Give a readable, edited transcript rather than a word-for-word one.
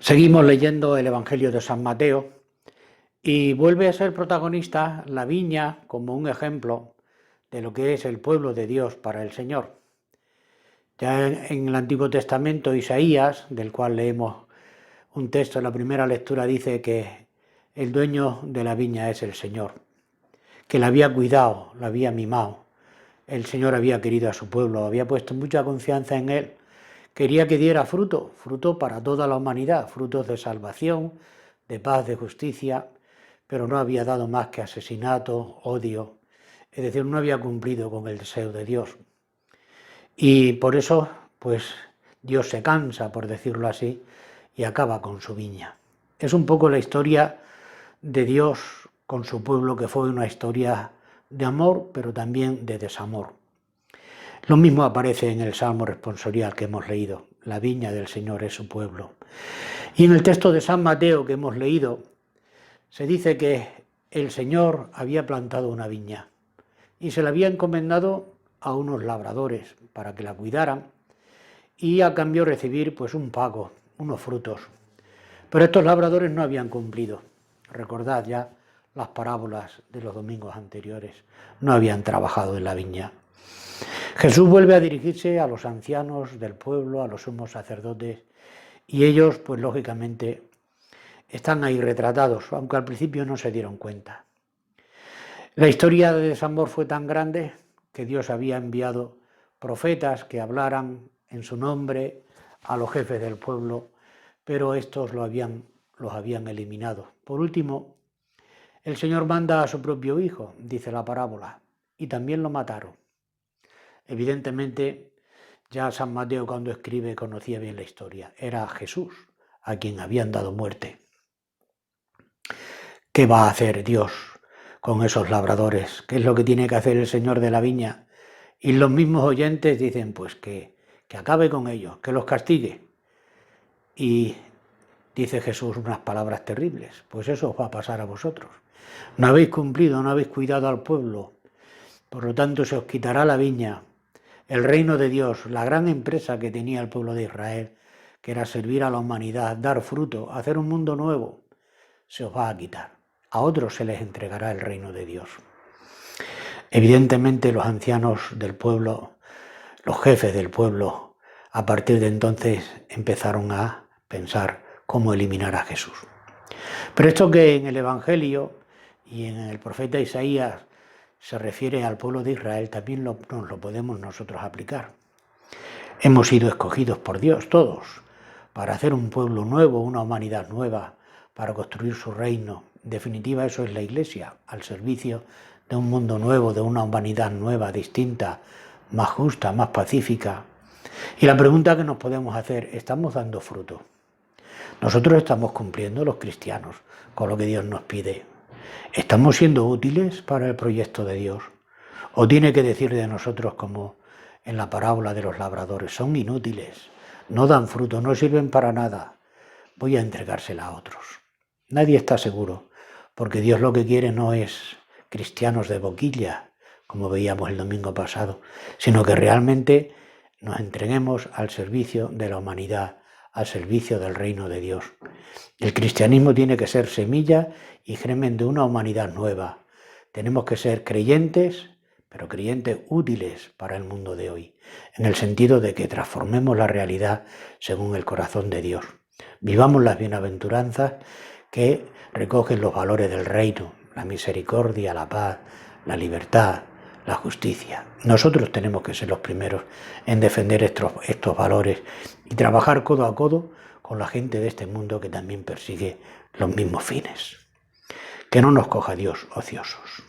Seguimos leyendo el Evangelio de San Mateo y vuelve a ser protagonista la viña como un ejemplo de lo que es el pueblo de Dios para el Señor. Ya en el Antiguo Testamento, Isaías, del cual leemos un texto en la primera lectura, dice que el dueño de la viña es el Señor, que la había cuidado, la había mimado. El Señor había querido a su pueblo, había puesto mucha confianza en él. Quería que diera fruto para toda la humanidad, frutos de salvación, de paz, de justicia, pero no había dado más que asesinato, odio, es decir, no había cumplido con el deseo de Dios. Y por eso, pues, Dios se cansa, por decirlo así, y acaba con su viña. Es un poco la historia de Dios con su pueblo, que fue una historia de amor, pero también de desamor. Lo mismo aparece en el Salmo responsorial que hemos leído. La viña del Señor es su pueblo. Y en el texto de San Mateo que hemos leído, se dice que el Señor había plantado una viña y se la había encomendado a unos labradores para que la cuidaran y a cambio recibir pues un pago, unos frutos. Pero estos labradores no habían cumplido. Recordad ya las parábolas de los domingos anteriores. No habían trabajado en la viña. Jesús vuelve a dirigirse a los ancianos del pueblo, a los sumos sacerdotes, y ellos, pues lógicamente, están ahí retratados, aunque al principio no se dieron cuenta. La historia de desamor fue tan grande que Dios había enviado profetas que hablaran en su nombre a los jefes del pueblo, pero estos los habían eliminado. Por último, el Señor manda a su propio hijo, dice la parábola, y también lo mataron. Evidentemente, ya San Mateo cuando escribe conocía bien la historia. Era Jesús a quien habían dado muerte. ¿Qué va a hacer Dios con esos labradores? ¿Qué es lo que tiene que hacer el Señor de la viña? Y los mismos oyentes dicen, pues que acabe con ellos, que los castigue. Y dice Jesús unas palabras terribles. Pues eso os va a pasar a vosotros. No habéis cumplido, no habéis cuidado al pueblo. Por lo tanto, se os quitará la viña. El reino de Dios, la gran empresa que tenía el pueblo de Israel, que era servir a la humanidad, dar fruto, hacer un mundo nuevo, se os va a quitar. A otros se les entregará el reino de Dios. Evidentemente los ancianos del pueblo, los jefes del pueblo, a partir de entonces empezaron a pensar cómo eliminar a Jesús. Pero esto que en el Evangelio y en el profeta Isaías se refiere al pueblo de Israel, también nos lo podemos nosotros aplicar. Hemos sido escogidos por Dios todos para hacer un pueblo nuevo, una humanidad nueva, para construir su reino. En definitiva, eso es la Iglesia, al servicio de un mundo nuevo, de una humanidad nueva, distinta, más justa, más pacífica. Y la pregunta que nos podemos hacer, ¿estamos dando fruto? Nosotros estamos cumpliendo, los cristianos, con lo que Dios nos pide. ¿Estamos siendo útiles para el proyecto de Dios? ¿O tiene que decir de nosotros como en la parábola de los labradores? Son inútiles, no dan fruto, no sirven para nada. Voy a entregársela a otros. Nadie está seguro, porque Dios lo que quiere no es cristianos de boquilla, como veíamos el domingo pasado, sino que realmente nos entreguemos al servicio de la humanidad, al servicio del reino de Dios. El cristianismo tiene que ser semilla y germen de una humanidad nueva. Tenemos que ser creyentes, pero creyentes útiles para el mundo de hoy, en el sentido de que transformemos la realidad según el corazón de Dios. Vivamos las bienaventuranzas que recogen los valores del reino, la misericordia, la paz, la libertad, la justicia. Nosotros tenemos que ser los primeros en defender estos valores y trabajar codo a codo con la gente de este mundo que también persigue los mismos fines. Que no nos coja Dios ociosos.